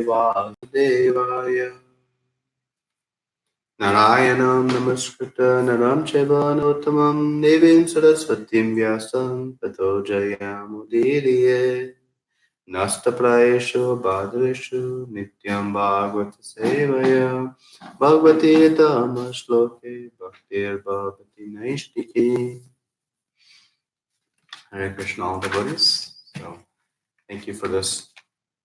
Vasudevaya. Narayanam namaskruta naram chaiva narottamam devim saraswatim vyasam tato jayamudiriye. Nastaprayeshu bhadreshu nityam bhagavata sevaya bhagavati dhamma shloke bhaktir bhavati naishtiki. Hare Krishna, all devotees. So, thank you for this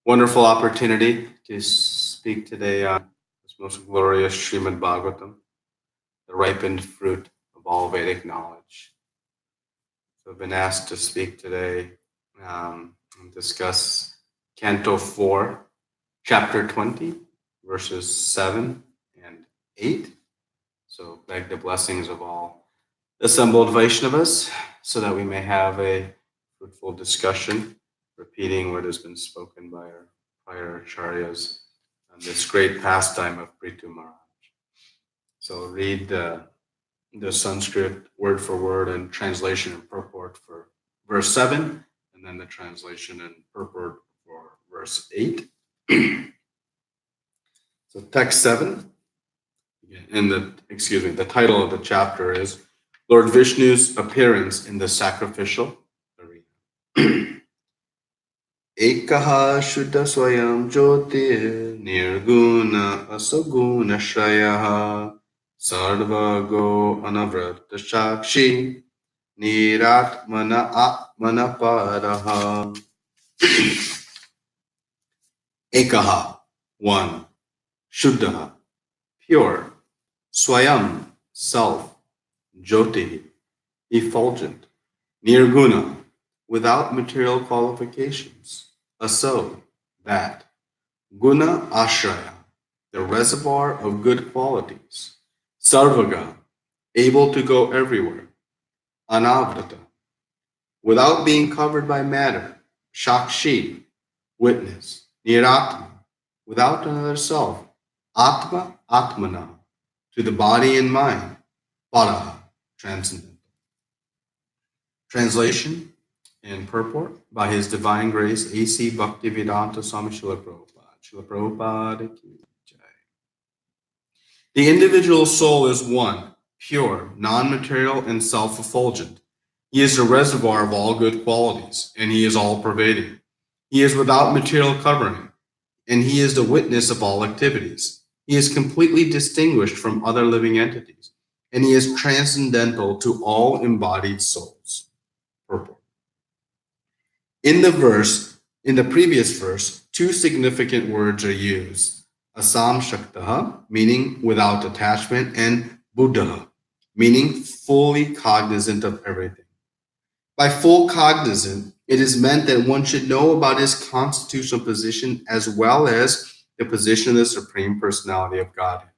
wonderful opportunity to speak today on this most glorious Srimad Bhagavatam, the ripened fruit of all Vedic knowledge. So I've been asked to speak today and discuss Canto 4, Chapter 20, verses 7 and 8. So beg the blessings of all assembled Vaishnavas so that we may have a fruitful discussion, repeating what has been spoken by our prior acharyas on this great pastime of Prithu Maharaj. So read the Sanskrit word for word and translation and purport for verse 7, and then the translation and purport for verse 8. So text 7, the title of the chapter is Lord Vishnu's appearance in the sacrificial arena. Ekaha Shuddha Swayam Jyotir Nirguna Asaguna Shayaha Sarvago Anavrata Shakshi Niratmana Atmana Paraha. Ekaha, one. Shuddha, pure. Swayam, self. Jyoti, effulgent. Nirguna, without material qualifications. Aso, that. Guna ashraya, the reservoir of good qualities. Sarvaga, able to go everywhere. Anavrata, without being covered by matter. Shakshi, witness. Niratma, without another self. Atma, atmana, to the body and mind. Paraha, transcendental. Translation and purport by His Divine Grace A.C. Bhaktivedanta Swami Srila Prabhupada. Srila Prabhupada ki jai. The individual soul is one, pure, non-material, and self-effulgent. He is the reservoir of all good qualities, and He is all-pervading. He is without material covering, and He is the witness of all activities. He is completely distinguished from other living entities, and He is transcendental to all embodied souls. Purport. In the previous verse, two significant words are used. Asam Shaktaha, meaning without attachment, and Buddha, meaning fully cognizant of everything. By full cognizant, it is meant that one should know about his constitutional position as well as the position of the Supreme Personality of Godhead.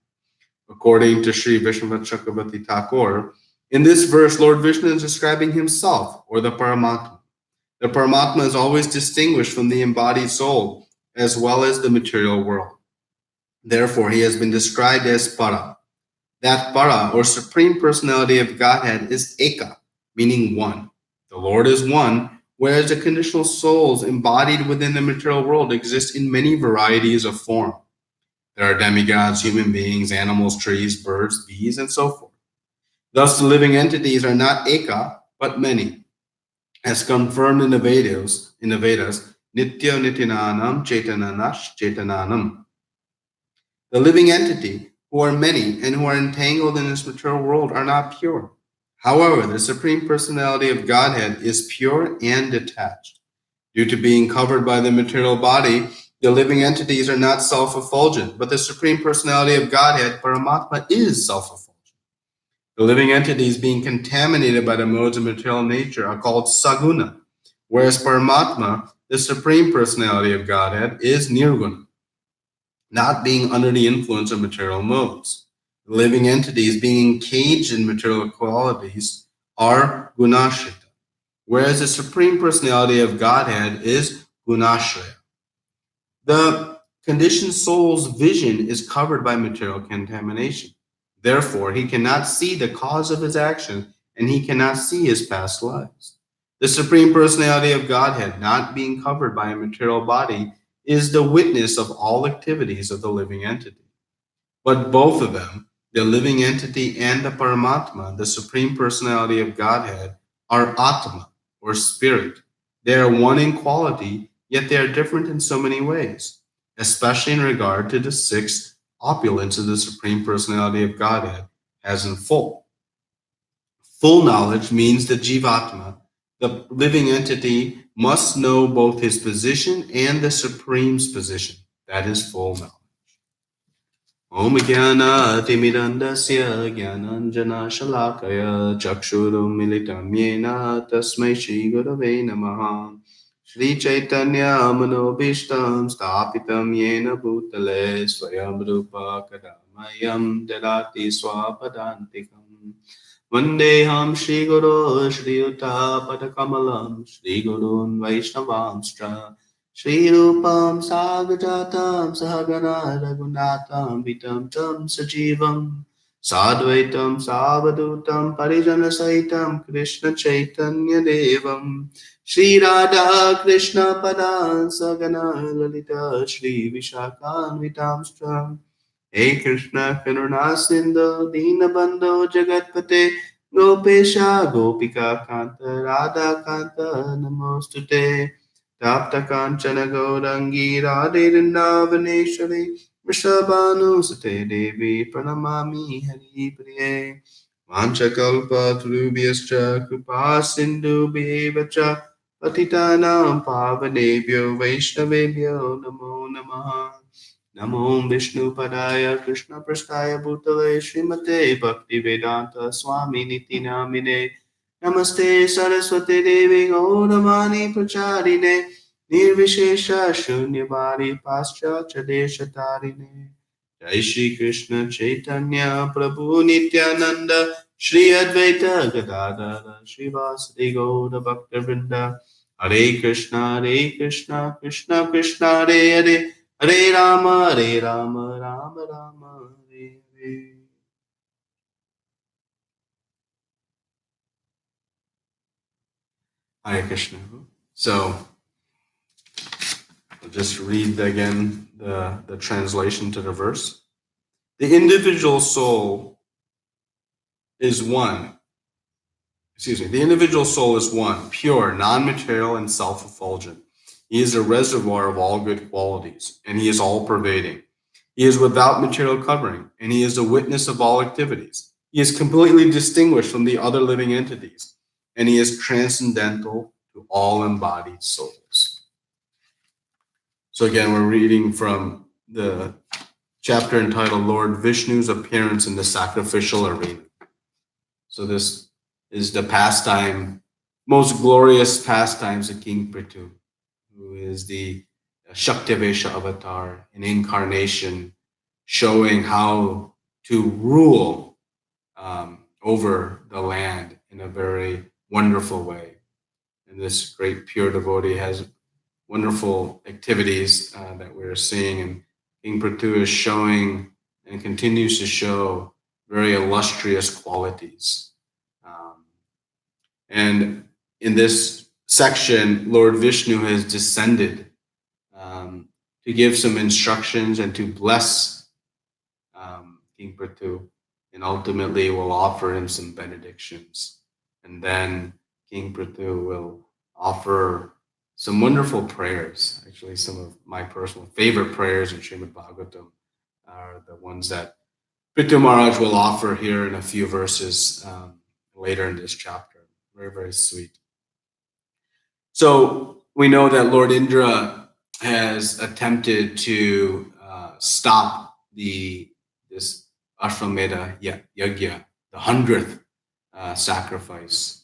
According to Sri Vishwanath Chakravarti Thakur, in this verse, Lord Vishnu is describing himself, or the Paramatma. The Paramatma is always distinguished from the embodied soul, as well as the material world. Therefore, he has been described as Para. That Para, or Supreme Personality of Godhead, is Eka, meaning one. The Lord is one, whereas the conditional souls embodied within the material world exist in many varieties of form. There are demigods, human beings, animals, trees, birds, bees, and so forth. Thus, the living entities are not Eka, but many. As confirmed in the Vedas, Nitya Nityananam Chaitanash Chaitananam. The living entity, who are many and who are entangled in this material world, are not pure. However, the Supreme Personality of Godhead is pure and detached. Due to being covered by the material body, the living entities are not self-effulgent, but the Supreme Personality of Godhead, Paramatma, is self-effulgent. The living entities being contaminated by the modes of material nature are called Saguna, whereas Paramatma, the Supreme Personality of Godhead, is Nirguna, not being under the influence of material modes. The living entities being encaged in material qualities are Gunashrita, whereas the Supreme Personality of Godhead is Gunashraya. The conditioned soul's vision is covered by material contamination. Therefore, he cannot see the cause of his action, and he cannot see his past lives. The Supreme Personality of Godhead, not being covered by a material body, is the witness of all activities of the living entity. But both of them, the living entity and the Paramatma, the Supreme Personality of Godhead, are Atma, or spirit. They are one in quality, yet they are different in so many ways, especially in regard to the six opulences the Supreme Personality of Godhead has in full. Full knowledge means that Jivatma, the living entity, must know both his position and the Supreme's position. That is full knowledge. Om Jnanaatimirandasya Jnananjana Shalakaya Chakshurum Militam Yena Tasmai Shri Gurave Namaha Shri Chaitanya Manobishtam Stapitam Yena Bhutale Swayam Rupa Kadamayam Dadati Swapadantikam Vandeham Shri Guru Shri Uta Padakamalam Shri Gurun Vaishnavamstra Shri Rupam Sagajatam Sahagana Raghunatam Vitam Tam Sajivam Sadvaitam Savadutam Parijana Saitam Krishna Chaitanya Devam Shri Radha Krishna Padan Sagana Lalita Shri Vishakan Vitamstra Hey Krishna Karuna Sindhu Dinabandhu Jagatpate Gopesha Gopika Kanta Radha Kanta Namostute Tapta Kanchana Gaurangi Radhe Vrindavaneshwari Vrishabhanu Sate Devi Pranamami Hari Priye Vanchakalpa Trubhyascha Kripa Sindhu Bhevacha Patitanam Pavanebhyo Vaishnavebhyo Namo Namaha Namo Vishnu Padaya Krishna Prasthaya Bhutale Srimate Bhakti Vedanta Swami Niti Namine Namaste Saraswati Devi Gauravani Pracharine Nirvishesha Shunyavadi Paschalcha Deshatarine Jai Shri Krishna Chaitanya Prabhu Nityananda Shri Advaita Gadadara Shri Vasadi Gaura Bhakta Vrinda Hare Krishna Krishna Krishna Hare Hare Hare Rama Rama Rama Hare Hare. Hare Krishna. So I'll just read again the translation to the verse. The individual soul is one. The individual soul is one, pure, non-material, and self-effulgent. He is a reservoir of all good qualities, and he is all-pervading. He is without material covering, and he is a witness of all activities. He is completely distinguished from the other living entities, and he is transcendental to all embodied souls. So again, we're reading from the chapter entitled Lord Vishnu's Appearance in the Sacrificial Arena. So this is the pastime, most glorious pastimes of King Prithu, who is the Shaktavesha avatar, an incarnation showing how to rule over the land in a very wonderful way. And this great pure devotee has wonderful activities that we're seeing, and King Prithu is showing and continues to show very illustrious qualities. And in this section, Lord Vishnu has descended to give some instructions and to bless King Prithu, and ultimately will offer him some benedictions. And then King Prithu will offer some wonderful prayers. Actually, some of my personal favorite prayers in Srimad Bhagavatam are the ones that Prithu Maharaj will offer here in a few verses later in this chapter. Very, very sweet. So we know that Lord Indra has attempted to stop this Ashwamedha Yajna, the 100th sacrifice.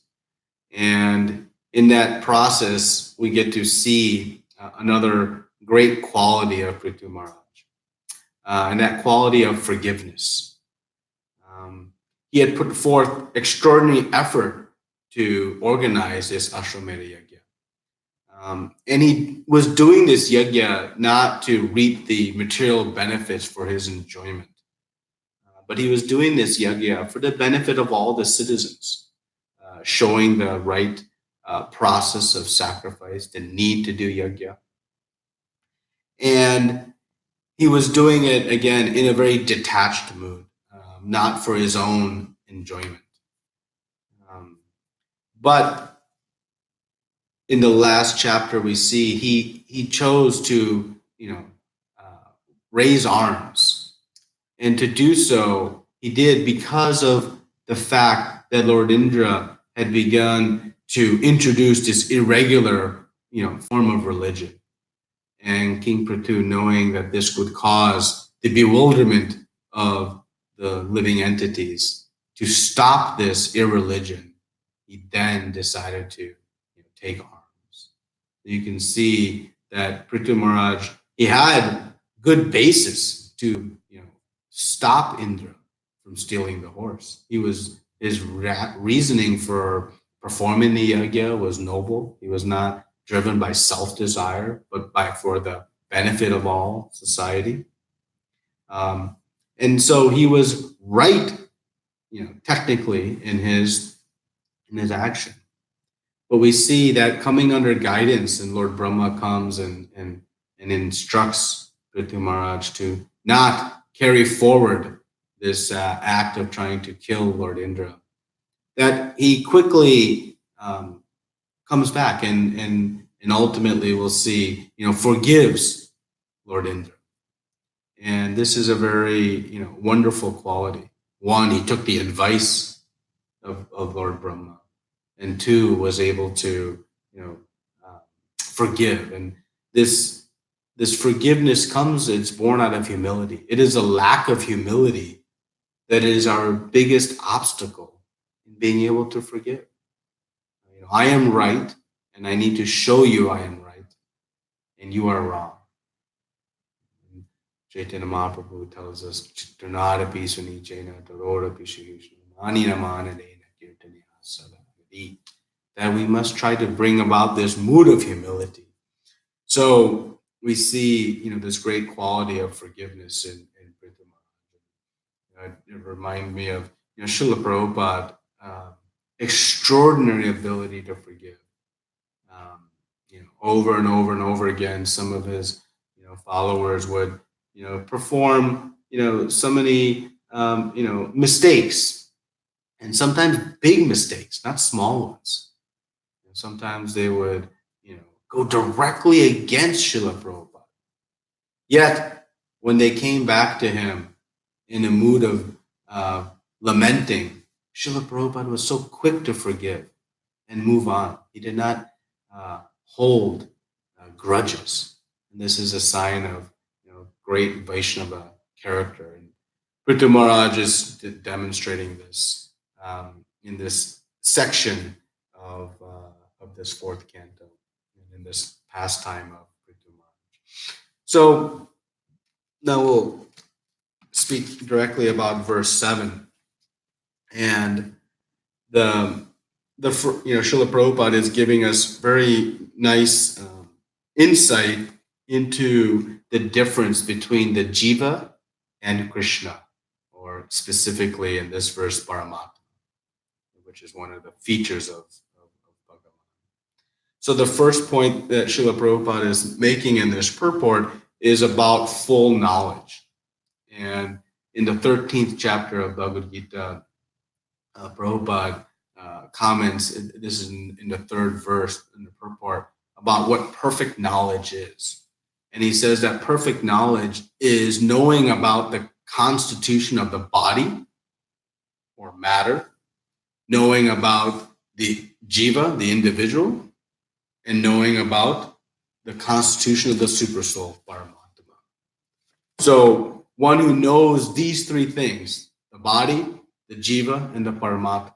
And in that process, we get to see another great quality of Prithu Maharaj, and that quality of forgiveness. He had put forth extraordinary effort to organize this Ashwamedha Yajna. And he was doing this yajna not to reap the material benefits for his enjoyment, but he was doing this yajna for the benefit of all the citizens, showing the right process of sacrifice, the need to do yajna. And he was doing it, again, in a very detached mood, not for his own enjoyment. But in the last chapter, we see he chose to, raise arms. And to do so, he did because of the fact that Lord Indra had begun to introduce this irregular, form of religion. And King Prithu, knowing that this would cause the bewilderment of the living entities, to stop this irreligion, he then decided to take arms. You can see that Prithu Maharaj, he had good basis to stop Indra from stealing the horse. His reasoning for performing the yajna was noble. He was not driven by self-desire, but for the benefit of all society. And so he was right, technically in his action. But we see that coming under guidance, and Lord Brahma comes and instructs Prithu Maharaj to not carry forward this act of trying to kill Lord Indra. That he quickly comes back and ultimately we'll see, forgives Lord Indra. And this is a very, wonderful quality. One, he took the advice of Lord Brahma, and two, was able to, forgive. And this forgiveness it's born out of humility. It is a lack of humility that is our biggest obstacle in being able to forgive. I am right, and I need to show you I am right, and you are wrong. Chaitanya Mahaprabhu tells us, Chitranadapi Sunichena Tarodapi Shishna Manina Manadena Kirtanya Sadavadi, that we must try to bring about this mood of humility. So we see, this great quality of forgiveness in Prithu Maharaj. It reminds me of, Srila Prabhupada, extraordinary ability to forgive. Over and over and over again, some of his, followers would, perform, so many, mistakes, and sometimes big mistakes, not small ones. Sometimes they would, go directly against Srila Prabhupada. Yet, when they came back to him in a mood of lamenting, Srila Prabhupada was so quick to forgive and move on. He did not hold grudges. And this is a sign of great Vaishnava character. And Prithu Maharaj is demonstrating this in this section of this fourth canto, in this pastime of Prithu Maharaj. So now we'll speak directly about verse 7. And Srila Prabhupada is giving us very nice insight into the difference between the Jiva and Krishna, or specifically in this verse, Paramatma, which is one of the features of Bhagavan. So the first point that Srila Prabhupada is making in this purport is about full knowledge. And in the 13th chapter of Bhagavad Gita, Prabhupada comments, this is in the third verse in the purport, about what perfect knowledge is. And he says that perfect knowledge is knowing about the constitution of the body or matter, knowing about the jiva, the individual, and knowing about the constitution of the supersoul, Paramatma. So one who knows these three things, the body, the jiva, and the Paramatma,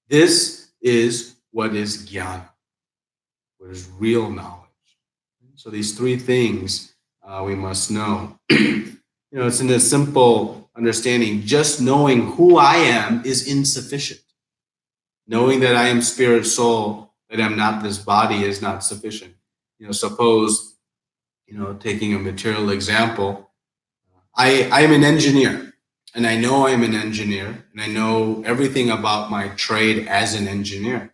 this is what is jnana, what is real knowledge. So these three things we must know. It's in a simple understanding. Just knowing who I am is insufficient. Knowing that I am spirit, soul, that I'm not this body is not sufficient. Suppose, taking a material example, I'm an engineer, and I know I'm an engineer, and I know everything about my trade as an engineer.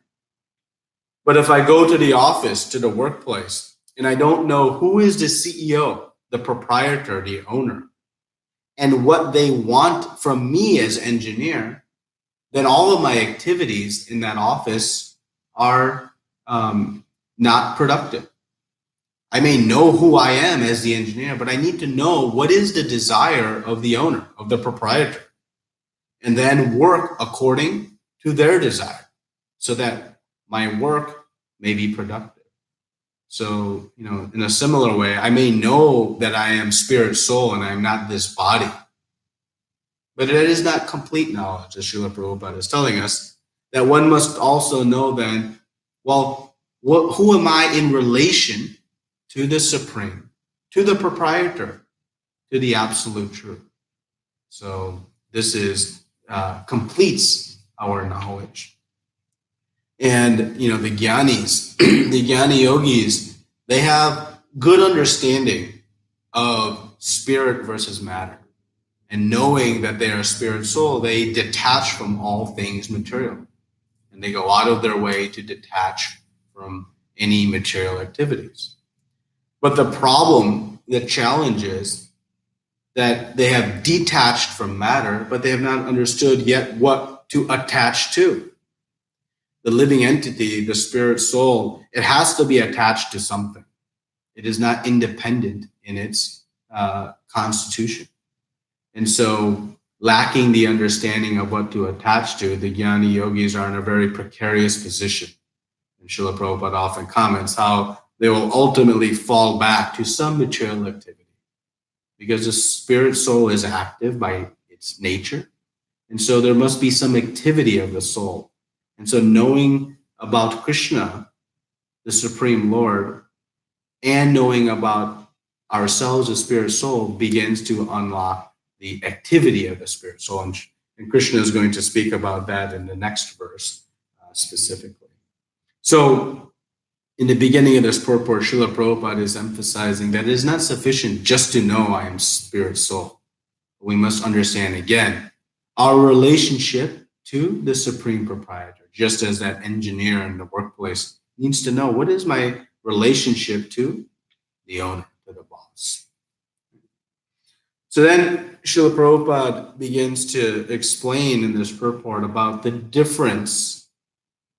But if I go to the office, to the workplace, and I don't know who is the CEO, the proprietor, the owner, and what they want from me as engineer, then all of my activities in that office are not productive. I may know who I am as the engineer, but I need to know what is the desire of the owner, of the proprietor, and then work according to their desire so that my work may be productive. So, in a similar way, I may know that I am spirit soul and I'm not this body, but it is not complete knowledge, as Srila Prabhupada is telling us, that one must also know then, well, who am I in relation to the Supreme, to the proprietor, to the absolute truth? So this completes our knowledge. And, the Gyanis, the Jnani Yogis, they have good understanding of spirit versus matter. And knowing that they are spirit soul, they detach from all things material. And they go out of their way to detach from any material activities. But the problem, the challenge is that they have detached from matter, but they have not understood yet what to attach to. The living entity, the spirit soul, it has to be attached to something. It is not independent in its constitution. And so, lacking the understanding of what to attach to, the Jnani Yogis are in a very precarious position. And Srila Prabhupada often comments how they will ultimately fall back to some material activity because the spirit soul is active by its nature. And so there must be some activity of the soul. And so knowing about Krishna, the Supreme Lord, and knowing about ourselves as spirit soul begins to unlock the activity of the spirit soul. And Krishna is going to speak about that in the next verse specifically. So in the beginning of this purport, Srila Prabhupada is emphasizing that it is not sufficient just to know I am spirit soul. We must understand again our relationship to the Supreme Proprietor, just as that engineer in the workplace needs to know what is my relationship to the owner, to the boss. So then Srila Prabhupada begins to explain in this purport about the difference,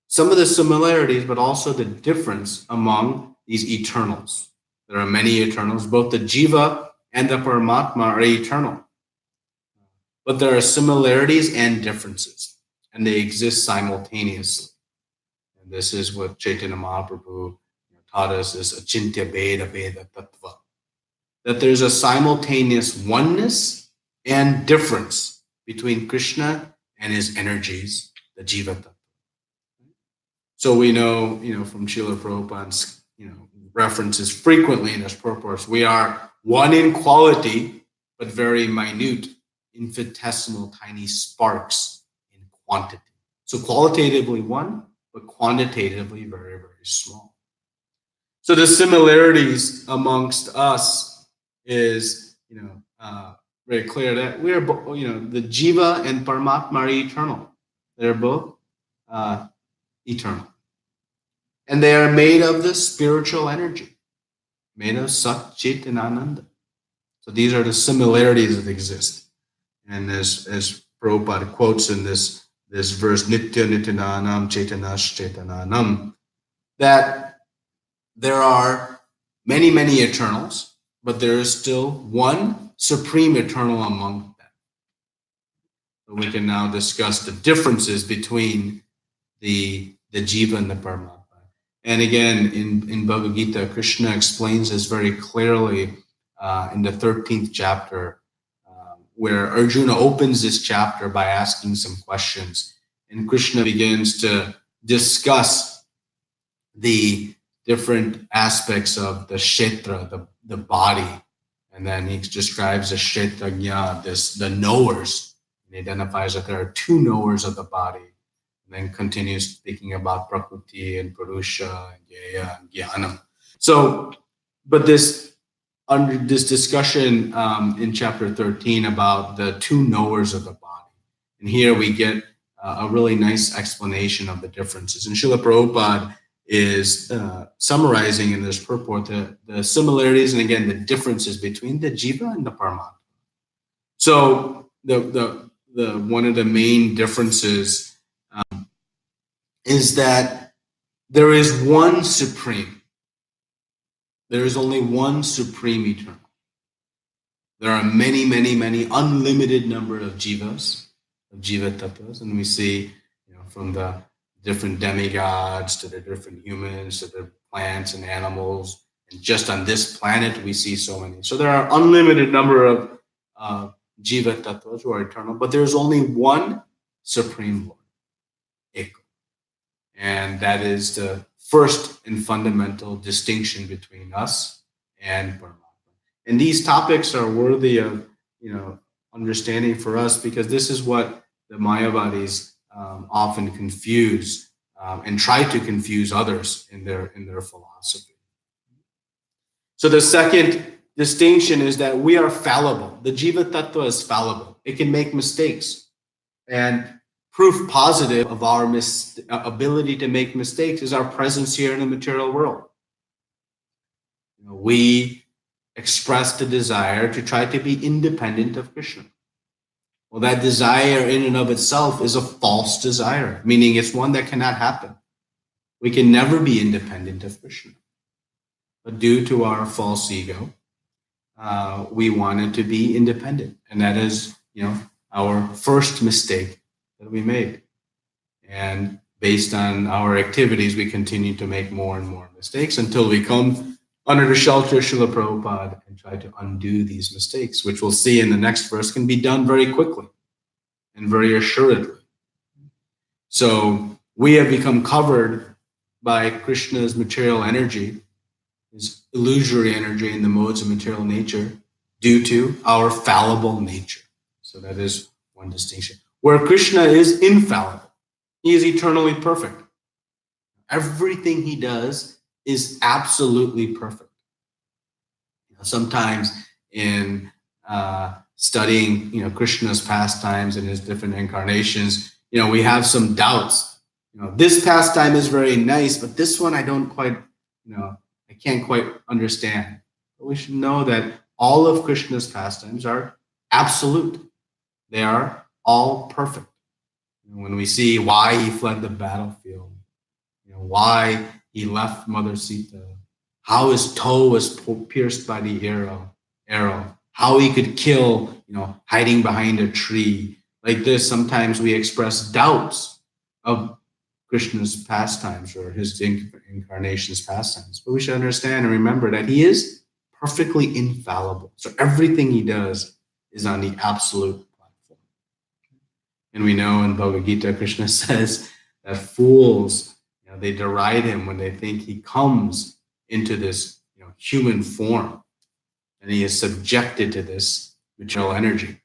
some of the similarities, but also the difference among these eternals. There are many eternals, both the Jiva and the Paramatma are eternal. But there are similarities and differences, and they exist simultaneously. And this is what Chaitanya Mahaprabhu taught us, is Achintya Veda Veda Tattva. That there's a simultaneous oneness and difference between Krishna and his energies, the Jiva Tattva. So we know, from Srila Prabhupada's, references frequently in his purports, we are one in quality, but very minute, infinitesimal, tiny sparks in quantity. So qualitatively one, but quantitatively very, very small. So the similarities amongst us is, very clear that we are, the Jiva and Paramatma are eternal. They're both eternal. And they are made of the spiritual energy, made of Sat, Chit, and Ananda. So these are the similarities that exist. And as Prabhupada quotes in this verse, Nitya Nityananam Chaitanash Chaitananam, that there are many, many eternals, but there is still one supreme eternal among them. So we can now discuss the differences between the Jiva and the Paramatma. And again, in Bhagavad Gita, Krishna explains this very clearly in the 13th chapter, where Arjuna opens this chapter by asking some questions. And Krishna begins to discuss the different aspects of the kshetra, the body. And then he describes the kshetrajna, the knowers. And identifies that there are two knowers of the body. And then continues speaking about Prakriti and Purusha and Jaya and Jnanam. So, but under this discussion in chapter 13 about the two knowers of the body. And here we get a really nice explanation of the differences. And Srila Prabhupada is summarizing in this purport the similarities and again the differences between the jiva and the Paramatma. So the one of the main differences is that there is one supreme. There is only one supreme eternal. There are many, many, many unlimited number of jivas, of jiva tattvas, and we see, from the different demigods to the different humans to the plants and animals, and just on this planet we see so many. So there are unlimited number of jiva tattvas who are eternal, but there is only one supreme Lord, Eko, and that is the first and fundamental distinction between us and Paramatma. And these topics are worthy of, understanding for us, because this is what the Mayavadis often confuse and try to confuse others in their philosophy. So the second distinction is that we are fallible. The Jiva Tattva is fallible. It can make mistakes. And proof positive of our ability to make mistakes is our presence here in the material world. We expressed a desire to try to be independent of Krishna. Well, that desire in and of itself is a false desire, meaning it's one that cannot happen. We can never be independent of Krishna. But due to our false ego, we wanted to be independent. And that is, our first mistake that we made. And based on our activities, we continue to make more and more mistakes until we come under the shelter of Srila Prabhupada and try to undo these mistakes, which we'll see in the next verse can be done very quickly and very assuredly. So we have become covered by Krishna's material energy, his illusory energy in the modes of material nature, due to our fallible nature. So that is one distinction. Where Krishna is infallible, he is eternally perfect. Everything he does is absolutely perfect. Sometimes in studying, Krishna's pastimes and his different incarnations, we have some doubts. This pastime is very nice, but this one I don't quite, I can't quite understand. But we should know that all of Krishna's pastimes are absolute. They are all perfect. When we see why he fled the battlefield, why he left Mother Sita, how his toe was pierced by the arrow, how he could kill, hiding behind a tree. Like this, sometimes we express doubts of Krishna's pastimes or his incarnation's pastimes. But we should understand and remember that he is perfectly infallible. So everything he does is on the absolute platform. And we know in Bhagavad Gita, Krishna says that fools, they deride him when they think he comes into this human form and he is subjected to this material energy.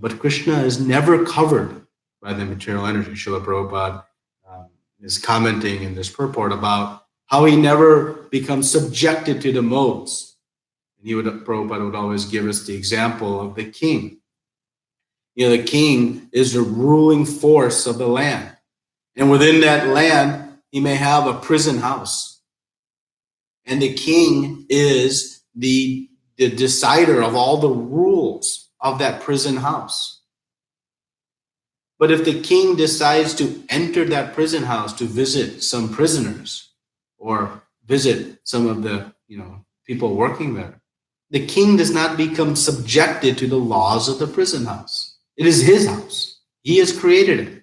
But Krishna is never covered by the material energy. Srila Prabhupada is commenting in this purport about how he never becomes subjected to the modes. And Prabhupada would always give us the example of the king. The king is the ruling force of the land. And within that land, he may have a prison house. And the king is the decider of all the rules of that prison house. But if the king decides to enter that prison house to visit some prisoners or visit some of the people working there, the king does not become subjected to the laws of the prison house. It is his house. He has created it.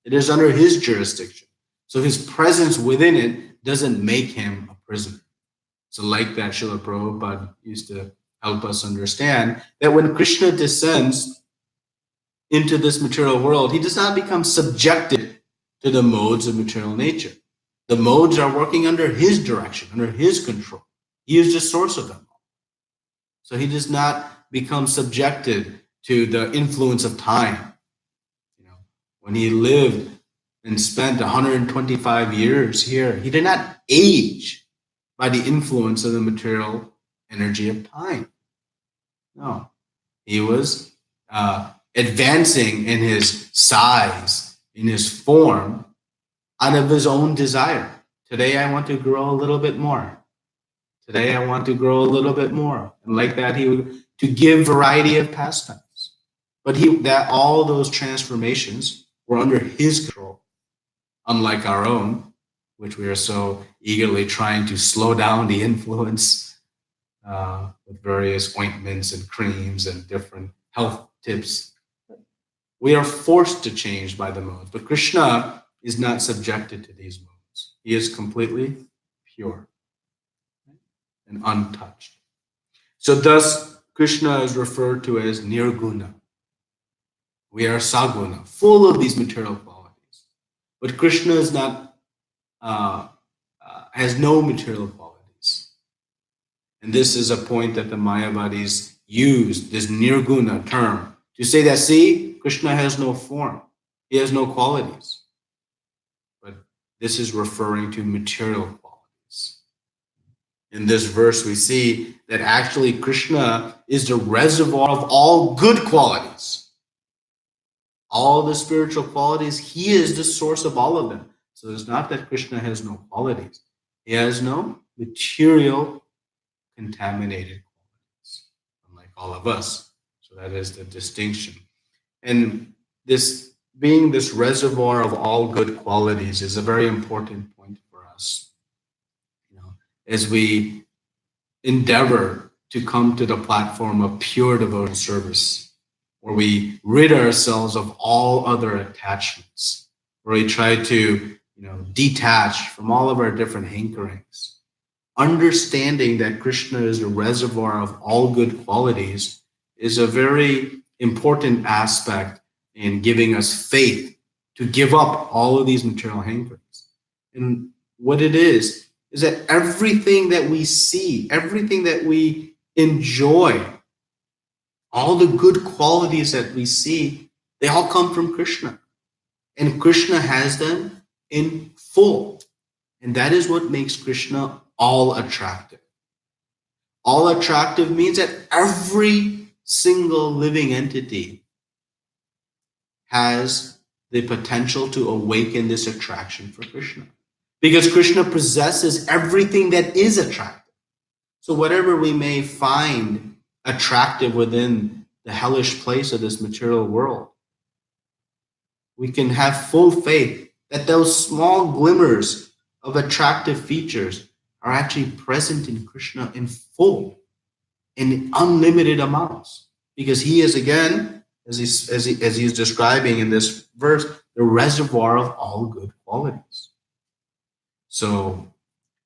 It is under his jurisdiction. So his presence within it doesn't make him a prisoner. So like that, Srila Prabhupada used to help us understand that when Krishna descends into this material world, he does not become subjected to the modes of material nature. The modes are working under his direction, under his control. He is the source of them all. So he does not become subjected to the influence of time. When he lived and spent 125 years here, he did not age by the influence of the material energy of time. No, he was advancing in his size, in his form, out of his own desire Today I want to grow a little bit more. Today I want to grow a little bit more. And like that, he would to give variety of pastimes. But all those transformations were under his control, unlike our own, which we are so eagerly trying to slow down the influence with various ointments and creams and different health tips. We are forced to change by the modes, but Krishna is not subjected to these modes. He is completely pure and untouched. So thus, Krishna is referred to as Nirguna. We are Saguna, full of these material qualities. But Krishna is not, has no material qualities. And this is a point that the Mayavadis use, this Nirguna term, to say that, see, Krishna has no form. He has no qualities. But this is referring to material qualities. In this verse, we see that actually Krishna is the reservoir of all good qualities. All the spiritual qualities, he is the source of all of them. So it's not that Krishna has no qualities. He has no material contaminated qualities, unlike all of us. So that is the distinction. And this being this reservoir of all good qualities is a very important point for us. As we endeavor to come to the platform of pure devotional service, where we rid ourselves of all other attachments, where we try to detach from all of our different hankerings. Understanding that Krishna is a reservoir of all good qualities is a very important aspect in giving us faith to give up all of these material hankerings. And what it is that everything that we see, everything that we enjoy, all the good qualities that we see, they all come from Krishna. And Krishna has them in full. And that is what makes Krishna all attractive. All attractive means that every single living entity has the potential to awaken this attraction for Krishna. Because Krishna possesses everything that is attractive. So whatever we may find attractive within the hellish place of this material world, we can have full faith that those small glimmers of attractive features are actually present in Krishna in full, in unlimited amounts. Because he is, again, as he's describing in this verse, the reservoir of all good qualities. So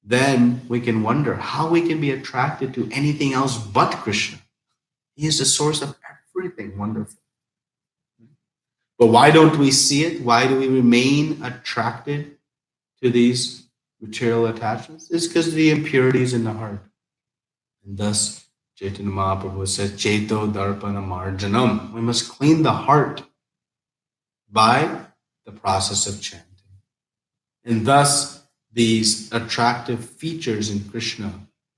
then we can wonder how we can be attracted to anything else but Krishna. He is the source of everything wonderful. But why don't we see it? Why do we remain attracted to these material attachments? It's because of the impurities in the heart. And thus, Chaitanya Mahaprabhu says, Cheto Darpana Marjanam. We must clean the heart by the process of chanting. And thus, these attractive features in Krishna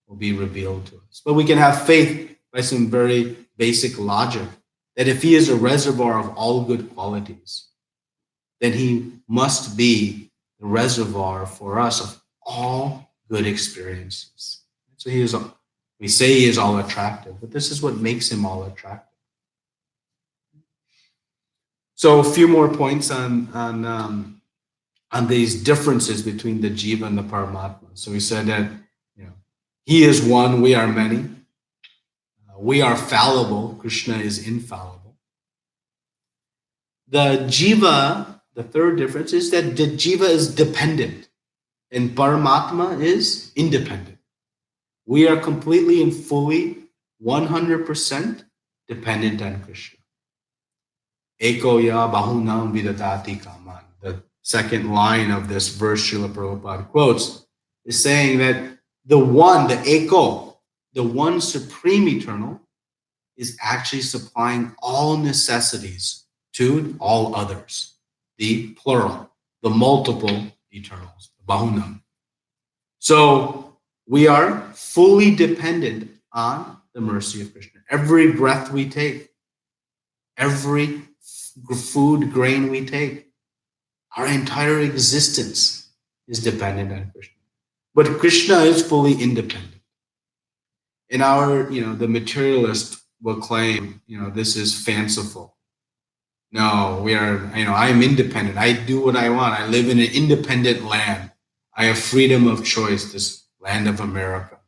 will be revealed to us. But we can have faith by some very basic logic that if he is a reservoir of all good qualities, then he must be the reservoir for us of all good experiences. So we say he is all attractive, but this is what makes him all attractive. So a few more points on these differences between the Jiva and the Paramatma. So we said that he is one, we are many. We are fallible, Krishna is infallible. The Jiva, the third difference, is that the Jiva is dependent and Paramatma is independent. We are completely and fully 100% dependent on Krishna. Eko ya bahunam vidadati kaman. The second line of this verse Srila Prabhupada quotes is saying that the one, the Eko, the one supreme eternal, is actually supplying all necessities to all others. The plural, the multiple eternals, the bahunam. So we are fully dependent on the mercy of Krishna. Every breath we take, every food grain we take, our entire existence is dependent on Krishna. But Krishna is fully independent. In our, the materialist will claim, this is fanciful. No, we are, I am independent. I do what I want. I live in an independent land. I have freedom of choice, this land of America,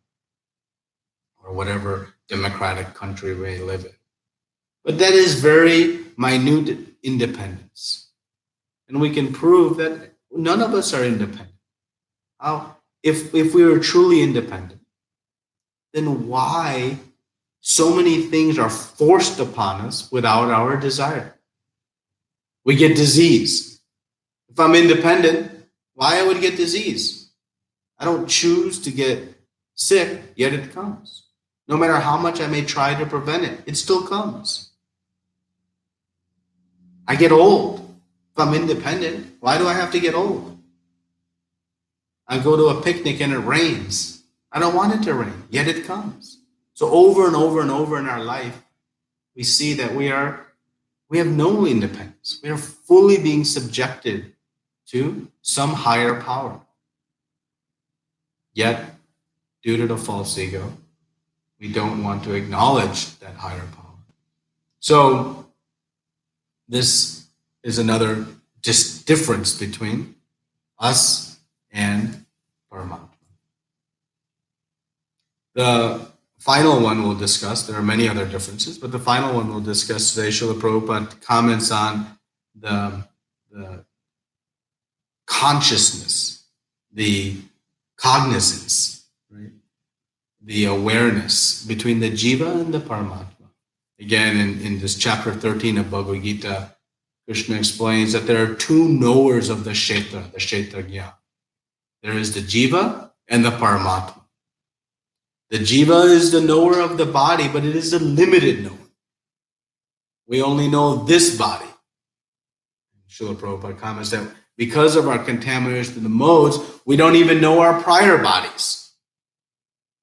or whatever democratic country we live in. But that is very minute independence. And we can prove that none of us are independent. If we were truly independent, then why so many things are forced upon us without our desire? We get disease. If I'm independent, why I would get disease? I don't choose to get sick, yet it comes. No matter how much I may try to prevent it, it still comes. I get old. If I'm independent, why do I have to get old? I go to a picnic and it rains. I don't want it to rain, yet it comes. So over and over and over in our life, we see that we have no independence. We are fully being subjected to some higher power. Yet, due to the false ego, we don't want to acknowledge that higher power. So, this is another difference between us and Paramatma. The final one we'll discuss, there are many other differences, but the final one we'll discuss today, Srila Prabhupada comments on the consciousness, the cognizance, right? The awareness between the jiva and the Paramatma. Again, in this chapter 13 of Bhagavad Gita, Krishna explains that there are two knowers of the kshetrajna. There is the jiva and the Paramatma. The jiva is the knower of the body, but it is a limited knower. We only know this body. Srila Prabhupada comments that because of our contamination of the modes, we don't even know our prior bodies.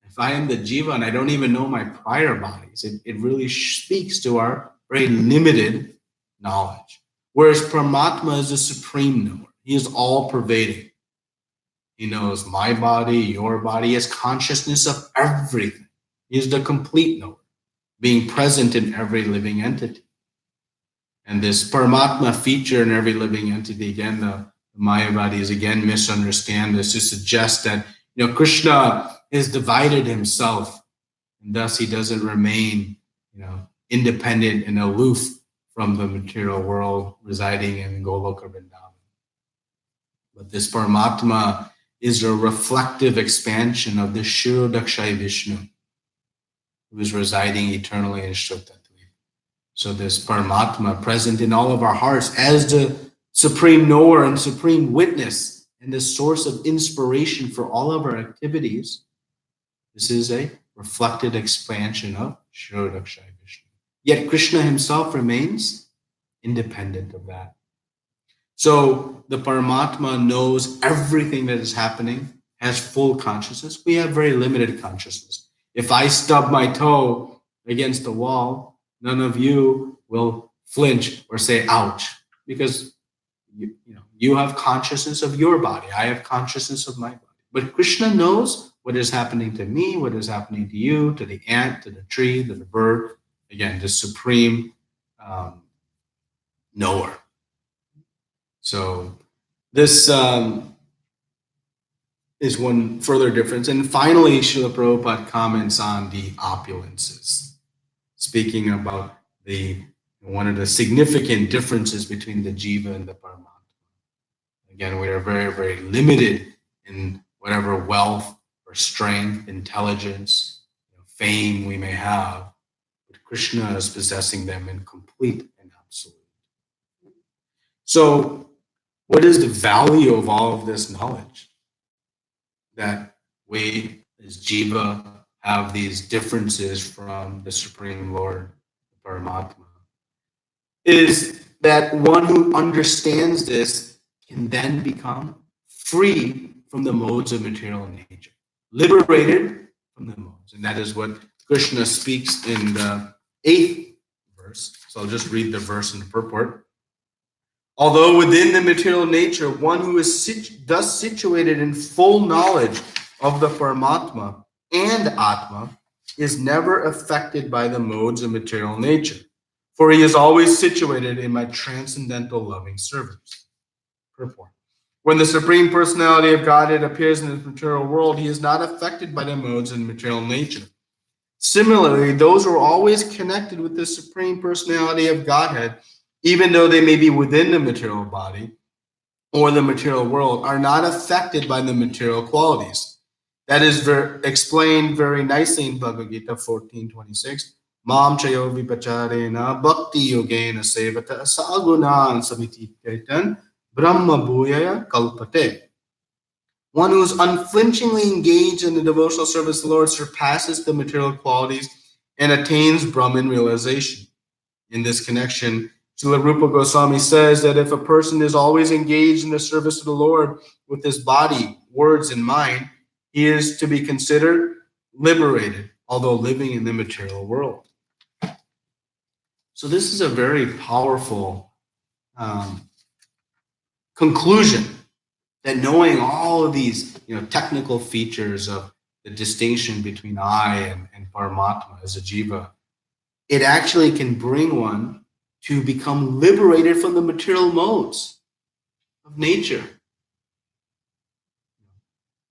If I am the jiva and I don't even know my prior bodies, it really speaks to our very limited knowledge. Whereas Paramatma is a supreme knower. He is all-pervading. He knows my body, your body. He has consciousness of everything. He is the complete knower, being present in every living entity. And this Paramatma feature in every living entity, again, the Mayavadis again misunderstand this to suggest that Krishna has divided himself, and thus he doesn't remain independent and aloof from the material world, residing in Goloka Vrindavan. But this Paramatma is a reflective expansion of the Shirodakshai Vishnu, who is residing eternally in Shrutatva. So this Paramatma present in all of our hearts as the supreme knower and supreme witness and the source of inspiration for all of our activities, this is a reflected expansion of Shirodakshai Vishnu. Yet Krishna himself remains independent of that. So the Paramatma knows everything that is happening, has full consciousness. We have very limited consciousness. If I stub my toe against the wall, none of you will flinch or say, ouch, because you have consciousness of your body. I have consciousness of my body. But Krishna knows what is happening to me, what is happening to you, to the ant, to the tree, to the bird. Again, the supreme knower. So this is one further difference. And finally, Srila Prabhupada comments on the opulences, speaking about one of the significant differences between the jiva and the Paramatma. Again, we are very, very limited in whatever wealth or strength, intelligence, fame we may have, but Krishna is possessing them in complete and absolute. So, what is the value of all of this knowledge? That we, as jiva, have these differences from the Supreme Lord, the Paramatma, is that one who understands this can then become free from the modes of material nature, liberated from the modes. And that is what Krishna speaks in the 8th verse. So I'll just read the verse in the purport. Although within the material nature, one who is thus situated in full knowledge of the Paramatma and Atma is never affected by the modes of material nature, for he is always situated in my transcendental loving service. Purport. When the Supreme Personality of Godhead appears in this material world, he is not affected by the modes of material nature. Similarly, those who are always connected with the Supreme Personality of Godhead, even though they may be within the material body or the material world, are not affected by the material qualities. That is explained very nicely in Bhagavad Gita 14.26. Mam chayo vipacharena bhakti yogena sevata sagunan samititaitan brahma bhuyaya kalpate. One who is unflinchingly engaged in the devotional service of the Lord surpasses the material qualities and attains Brahman realization. In this connection, Srila Rupa Goswami says that if a person is always engaged in the service of the Lord with his body, words, and mind, he is to be considered liberated, although living in the material world. So this is a very powerful conclusion, that knowing all of these technical features of the distinction between I and Paramatma as a jiva, it actually can bring one to become liberated from the material modes of nature.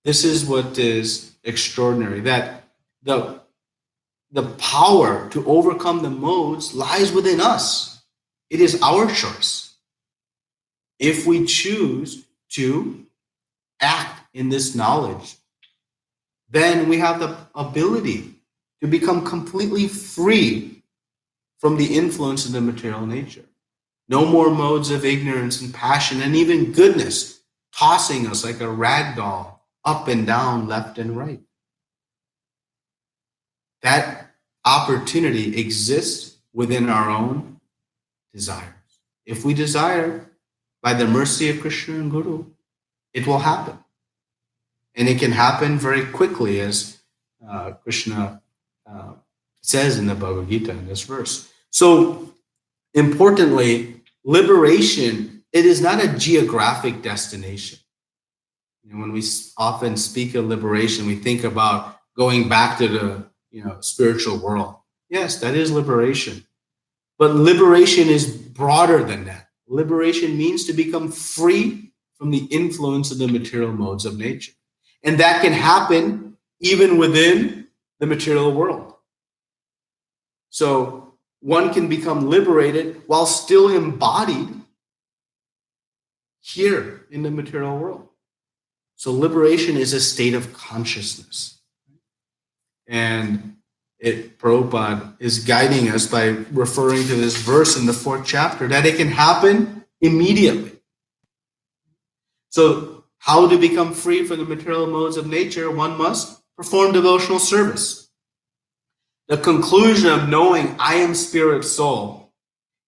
This is what is extraordinary, that the power to overcome the modes lies within us. It is our choice. If we choose to act in this knowledge, then we have the ability to become completely free from the influence of the material nature. No more modes of ignorance and passion and even goodness tossing us like a rag doll up and down, left and right. That opportunity exists within our own desires. If we desire, by the mercy of Krishna and Guru, it will happen. And it can happen very quickly, as Krishna says in the Bhagavad Gita in this verse. So, importantly, liberation, it is not a geographic destination. When we often speak of liberation, we think about going back to the spiritual world. Yes, that is liberation. But liberation is broader than that. Liberation means to become free from the influence of the material modes of nature. And that can happen even within the material world. So one can become liberated while still embodied here in the material world. So liberation is a state of consciousness. And Prabhupada is guiding us by referring to this verse in the 4th chapter, that it can happen immediately. So how to become free from the material modes of nature? One must perform devotional service. The conclusion of knowing I am spirit soul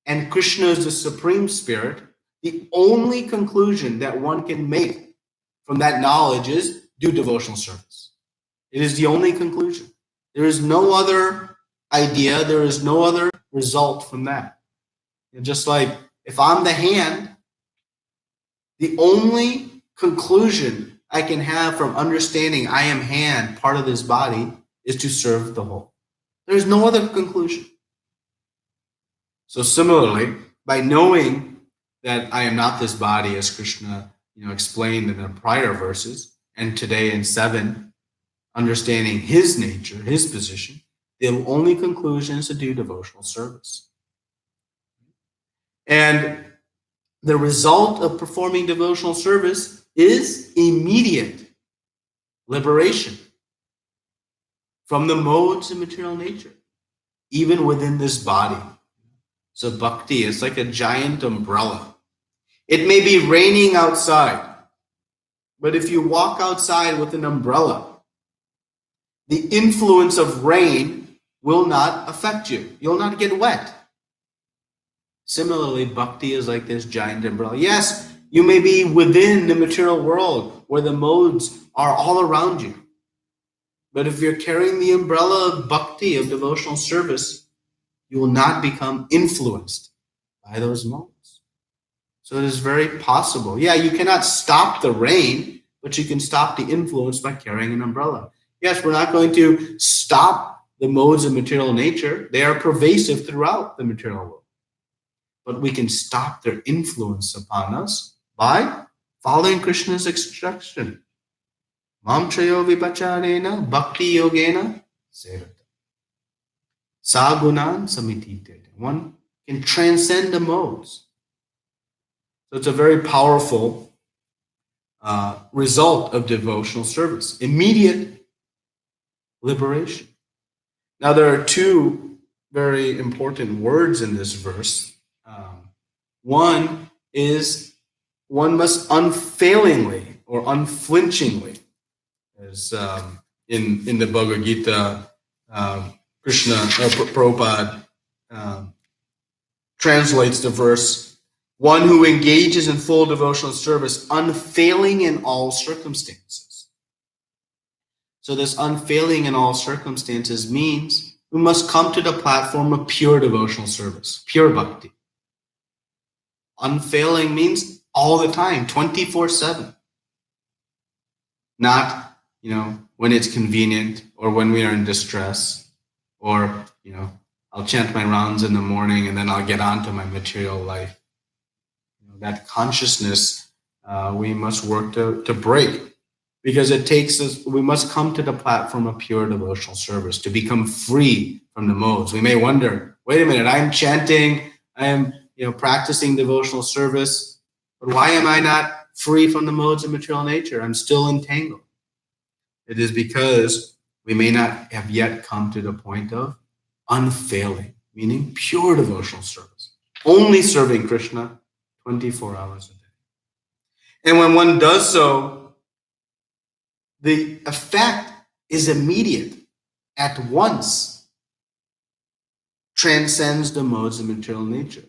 and Krishna is the supreme spirit, the only conclusion that one can make from that knowledge is do devotional service. It is the only conclusion. There is no other idea. There is no other result from that. And just like if I'm the hand, the only conclusion I can have from understanding I am hand, part of this body, is to serve the whole. There's no other conclusion. So similarly, by knowing that I am not this body, as Krishna explained in the prior verses, and today in 7, understanding his nature, his position, the only conclusion is to do devotional service. And the result of performing devotional service is immediate liberation from the modes of material nature, even within this body. So bhakti is like a giant umbrella. It may be raining outside, but if you walk outside with an umbrella, the influence of rain will not affect you. You'll not get wet. Similarly, bhakti is like this giant umbrella. Yes, you may be within the material world where the modes are all around you. But if you're carrying the umbrella of bhakti, of devotional service, you will not become influenced by those modes. So it is very possible. Yeah, you cannot stop the rain, but you can stop the influence by carrying an umbrella. Yes, we're not going to stop the modes of material nature. They are pervasive throughout the material world. But we can stop their influence upon us by following Krishna's instruction. Mam chayo vipacharena bhakti yogena sevata. Sagunan samitite. One can transcend the modes. So it's a very powerful result of devotional service. Immediate liberation. Now there are two very important words in this verse. One is one must unfailingly or unflinchingly, as in the Bhagavad Gita, Krishna Prabhupada translates the verse, one who engages in full devotional service, unfailing in all circumstances. So this unfailing in all circumstances means we must come to the platform of pure devotional service, pure bhakti. Unfailing means all the time, 24/7. Not, when it's convenient or when we are in distress or, I'll chant my rounds in the morning and then I'll get on to my material life. That consciousness we must work to break, because it takes us, we must come to the platform of pure devotional service to become free from the modes. We may wonder, wait a minute, I'm chanting, I am practicing devotional service, but why am I not free from the modes of material nature? I'm still entangled. It is because we may not have yet come to the point of unfailing, meaning pure devotional service, only serving Krishna 24 hours a day. And when one does so, the effect is immediate, at once, transcends the modes of material nature.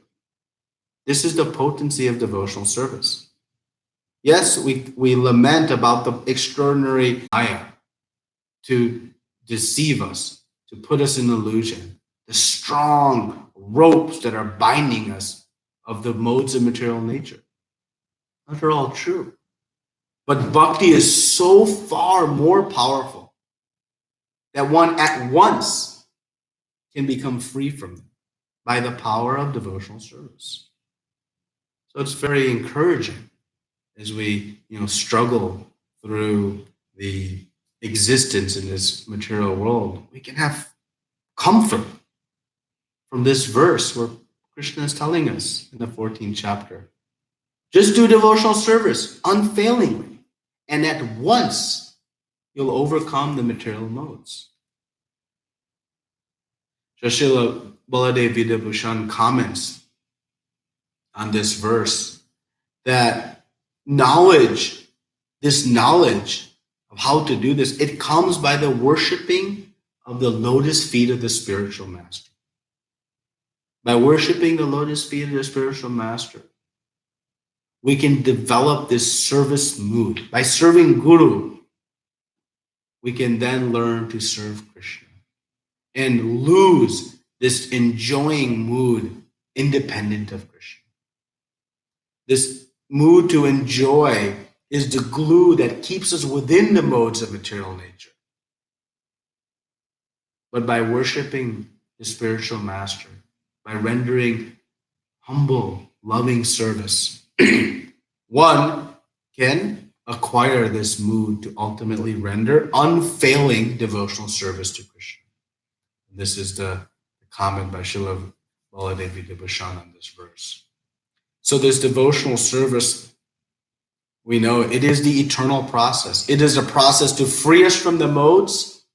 This is the potency of devotional service. Yes, we lament about the extraordinary Maya to deceive us, to put us in illusion, the strong ropes that are binding us of the modes of material nature. Those are all true. But bhakti is so far more powerful that one at once can become free from them by the power of devotional service. So it's very encouraging as we struggle through the existence in this material world. We can have comfort from this verse where Krishna is telling us in the 14th chapter, just do devotional service unfailingly, and at once you'll overcome the material modes. Srila Baladev Vidyabhushan comments on this verse that this knowledge of how to do this, it comes by the worshiping of the lotus feet of the spiritual master. By worshiping the lotus feet of the spiritual master, we can develop this service mood. By serving Guru, we can then learn to serve Krishna and lose this enjoying mood independent of Krishna. This mood to enjoy is the glue that keeps us within the modes of material nature. But by worshiping the spiritual master, by rendering humble, loving service, one can acquire this mood to ultimately render unfailing devotional service to Krishna. This is the comment by Srila Baladev Vidyabhushan on this verse. So this devotional service, we know it is the eternal process. It is a process to free us from the modes.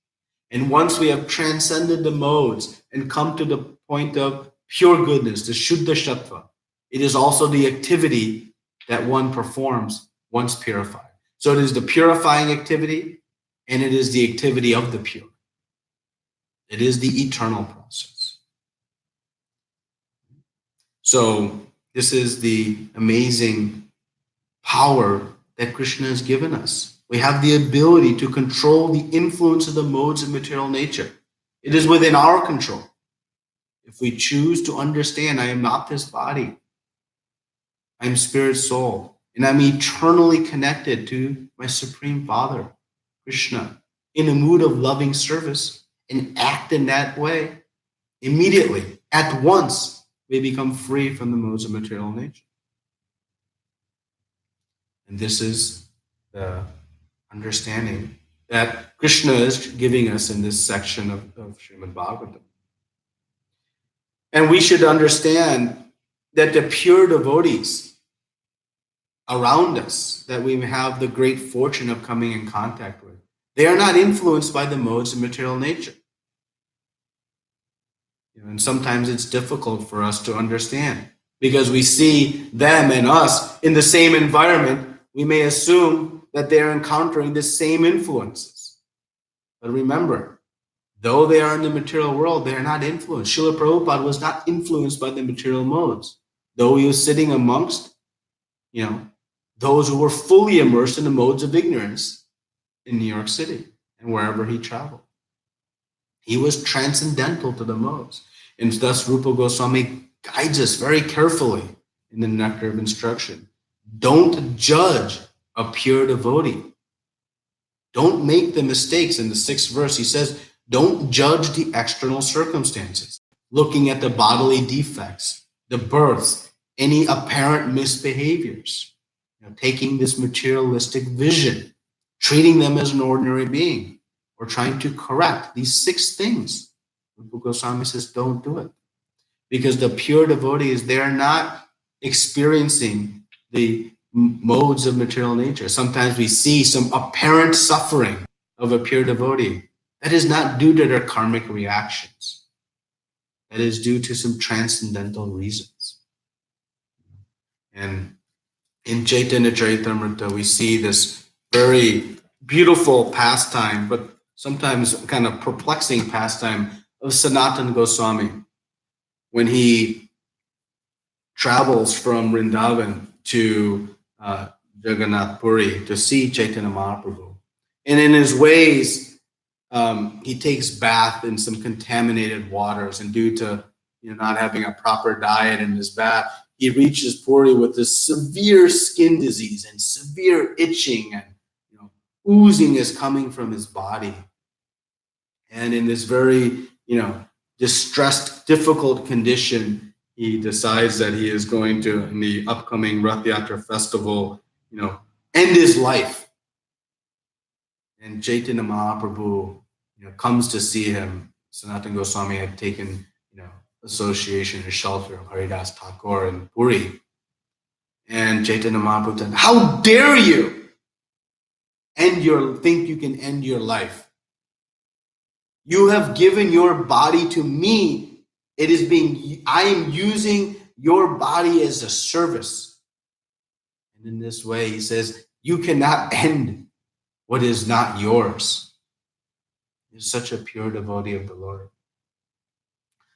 And once we have transcended the modes and come to the point of pure goodness, the Shuddha Sattva, it is also the activity that one performs once purified. So it is the purifying activity, and it is the activity of the pure. It is the eternal process. So this is the amazing power that Krishna has given us. We have the ability to control the influence of the modes of material nature. It is within our control. If we choose to understand, I am not this body. I am spirit soul. and I'm eternally connected to my Supreme Father, Krishna, in a mood of loving service, and act in that way, immediately, at once, we become free from the modes of material nature. And this is the understanding that Krishna is giving us in this section of Srimad Bhagavatam. And we should understand that the pure devotees around us, that we have the great fortune of coming in contact with, they are not influenced by the modes of material nature. And sometimes it's difficult for us to understand because we see them and us in the same environment. We may assume that they're encountering the same influences. But remember, though they are in the material world, they are not influenced. Srila Prabhupada was not influenced by the material modes, though he was sitting amongst, those who were fully immersed in the modes of ignorance in New York City and wherever he traveled. He was transcendental to the modes. And thus Rupa Goswami guides us very carefully in the Nectar of Instruction. Don't judge a pure devotee. Don't make the mistakes. In the 6th verse, he says, don't judge the external circumstances, looking at the bodily defects, the births, any apparent misbehaviors, taking this materialistic vision, treating them as an ordinary being, or trying to correct these 6 things. Rupa Goswami says, don't do it. Because the pure devotees, they are not experiencing the modes of material nature. Sometimes we see some apparent suffering of a pure devotee. That is not due to their karmic reactions. That is due to some transcendental reasons. And in Chaitanya Charitamrita, we see this very beautiful pastime, but sometimes kind of perplexing pastime of Sanatana Goswami when he travels from Vrindavan to Jagannath Puri to see Chaitanya Mahaprabhu. And in his ways, he takes bath in some contaminated waters, and due to not having a proper diet in his bath, he reaches Puri with this severe skin disease and severe itching, and oozing is coming from his body. And in this very distressed, difficult condition, he decides that he is going to, in the upcoming Rath Yatra festival, end his life. And Chaitanya Mahaprabhu comes to see him. Sanatana Goswami had taken association and shelter of Haridas Thakur in Puri. And Chaitanya Mahaprabhu said, how dare you think you can end your life? You have given your body to me. I am using your body as a service. And in this way, he says, you cannot end what is not yours. He's such a pure devotee of the Lord.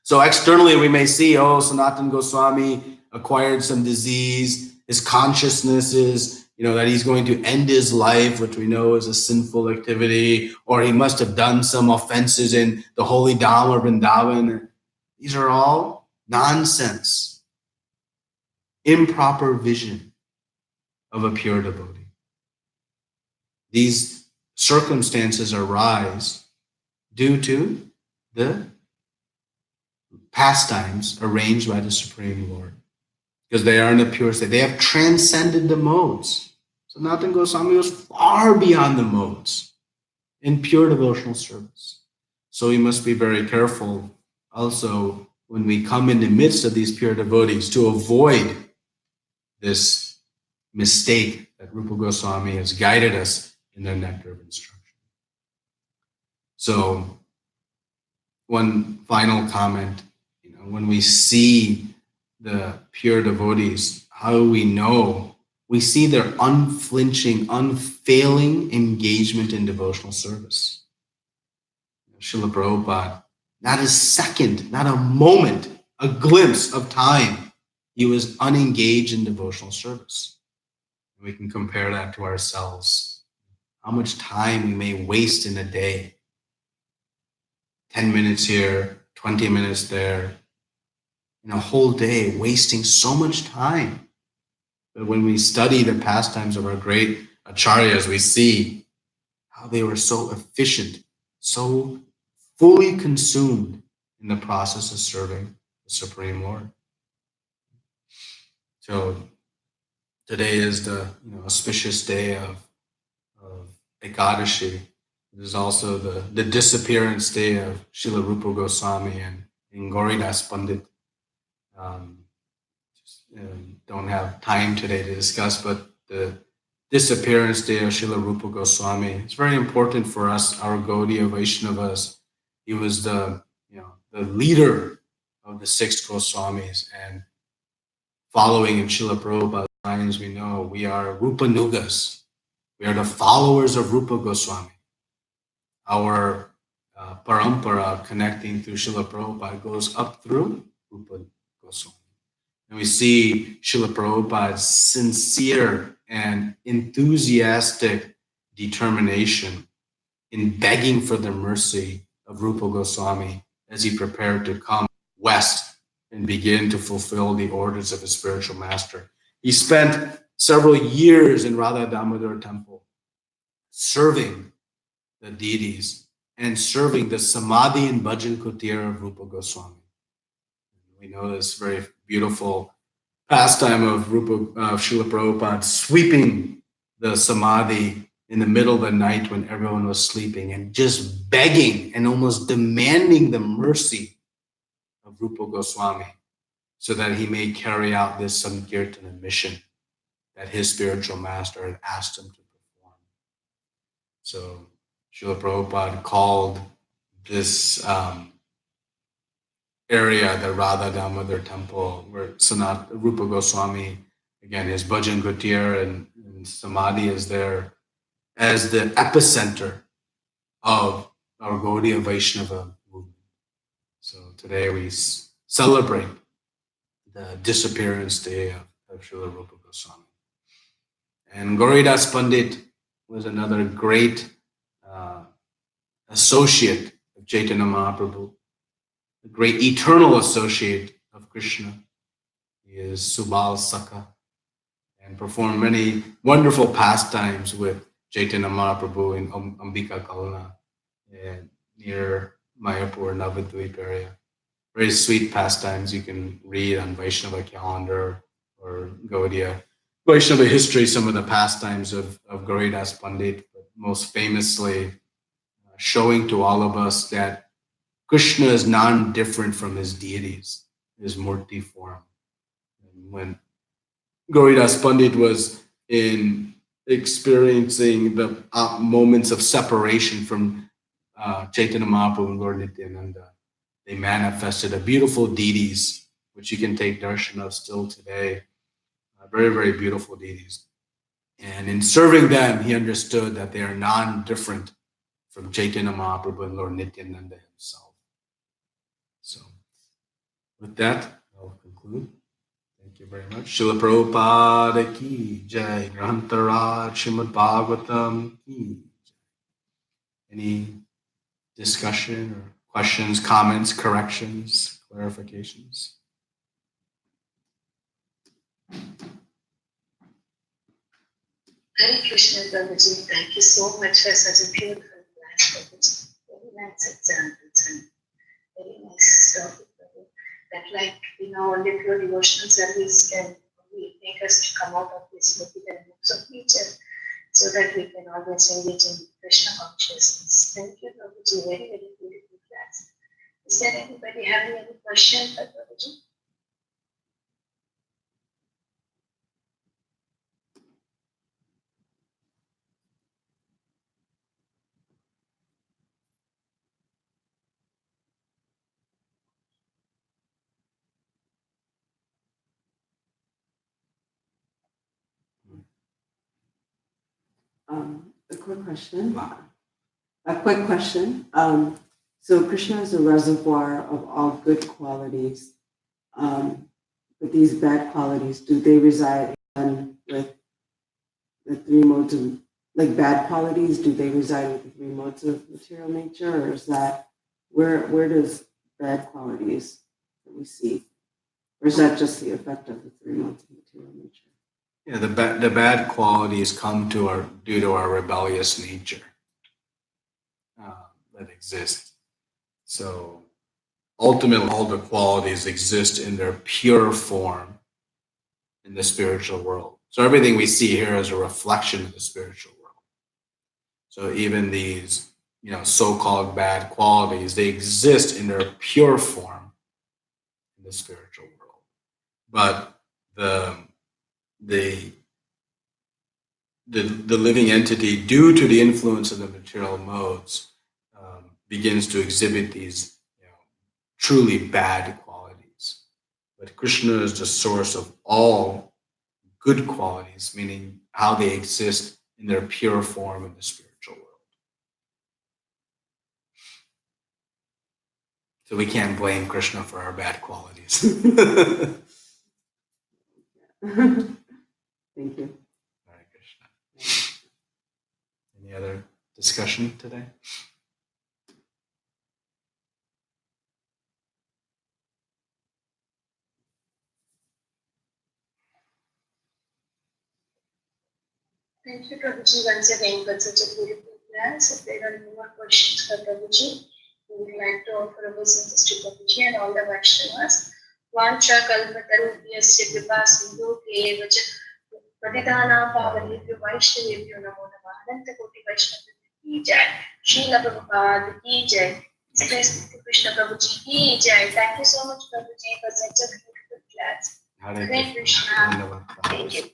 So externally, we may see, Sanatana Goswami acquired some disease. His consciousness is, that he's going to end his life, which we know is a sinful activity, or he must have done some offenses in the holy Dham or Vrindavan. These are all nonsense, improper vision of a pure devotee. These circumstances arise due to the pastimes arranged by the Supreme Lord, because they are in a pure state. They have transcended the modes. So Sanatana Goswami was far beyond the modes in pure devotional service. So we must be very careful also when we come in the midst of these pure devotees to avoid this mistake that Rupa Goswami has guided us in the Nectar of Instruction. So one final comment, when we see the pure devotees, how do we know? We see their unflinching, unfailing engagement in devotional service. Srila Prabhupada, not a second, not a moment, a glimpse of time, he was unengaged in devotional service. We can compare that to ourselves. How much time we may waste in a day. 10 minutes here, 20 minutes there. In a whole day, wasting so much time. But when we study the pastimes of our great acharyas, we see how they were so efficient, so fully consumed in the process of serving the Supreme Lord. So today is the auspicious day of Ekadashi. It is also the disappearance day of Srila Rupa Goswami and Gauridas Pandit. Don't have time today to discuss, but the disappearance day of Srila Rupa Goswami. It's very important for us, our Gaudiya Vaishnavas. He was the leader of the six Goswamis, and following in Srila Prabhupada's lines, we know we are Rupanugas. We are the followers of Rupa Goswami. Our parampara connecting through Srila Prabhupada goes up through Rupa Goswami. And we see Srila Prabhupada's sincere and enthusiastic determination in begging for the mercy of Rupa Goswami as he prepared to come west and begin to fulfill the orders of his spiritual master. He spent several years in Radha Damodar temple serving the deities and serving the Samadhi and Bhajan Kutir of Rupa Goswami. We know this very beautiful pastime of Srila Prabhupada sweeping the Samadhi in the middle of the night when everyone was sleeping and just begging and almost demanding the mercy of Rupa Goswami so that he may carry out this Sankirtana mission that his spiritual master had asked him to perform. So Srila Prabhupada called this area, the Radha Damodar temple, where Rupa Goswami, again, his Bhajan Kutir and Samadhi is there, as the epicenter of our Gaudiya Vaishnava movement. So today we celebrate the disappearance day of Srila Rupa Goswami. And Gauridas Pandit was another great associate of Chaitanya Mahaprabhu, a great eternal associate of Krishna. He is Subal Sakha and performed many wonderful pastimes with Chaitanya Mahaprabhu in Ambika Kalna near Mayapur, Navadvip area. Very sweet pastimes you can read on Vaishnava calendar or Gaudiya Vaishnava history, some of the pastimes of Gauridas Pandit, but most famously showing to all of us that Krishna is non-different from his deities, his murti form. And when Gauridas Pandit was in experiencing the moments of separation from Chaitanya Mahaprabhu and Lord Nityananda, they manifested a beautiful deities, which you can take darshan of still today. Very, very beautiful deities. And in serving them, he understood that they are non-different from Chaitanya Mahaprabhu and Lord Nityananda himself. So, with that, I'll conclude. Thank you very much. Srila Prabhupada ki jai. Grantaraj Srimad Bhagavatam ki jai. Any discussion or questions, comments, corrections, clarifications? Hare Krishna, Babaji. Thank you so much for such a beautiful class, Babaji. Very nice examples and very nice topic, Babaji. That only pure devotional service can really make us to come out of this material books of nature so that we can always engage in Krishna consciousness. Thank you, Babaji. Very, very beautiful class. Is there anybody having any question for Babaji? A quick question. So Krishna is a reservoir of all good qualities. But these bad qualities, do they reside with the three modes of, like bad qualities, do they reside with the three modes of material nature, or is that, where does bad qualities that we see, or is that just the effect of the three modes of material nature? Yeah, the bad qualities come due to our rebellious nature that exists. So ultimately, all the qualities exist in their pure form in the spiritual world. So everything we see here is a reflection of the spiritual world. So even these, so-called bad qualities, they exist in their pure form in the spiritual world. But the living entity, due to the influence of the material modes, begins to exhibit these truly bad qualities. But Krishna is the source of all good qualities, meaning how they exist in their pure form in the spiritual world. So we can't blame Krishna for our bad qualities. Thank you. Hare Krishna. Any other discussion today? Thank you, Prabhuji, once again for such a beautiful class. If there are any more questions for Prabhuji, we would like to offer obeisances to Prabhuji and all the Vaishnavas. Vancha kalpatarubhyasya kripa sindhubhyev cha patitana pavanebhyo Vaishnavebhyo namo namah. Ananta koti Vaishnava ki jai. Srila Prabhupada ki jai. Sri Krishna Prabhuji ki jai. Thank you so much, Prabhuji, for such a beautiful class. Hare Krishna. Krishna. Thank you.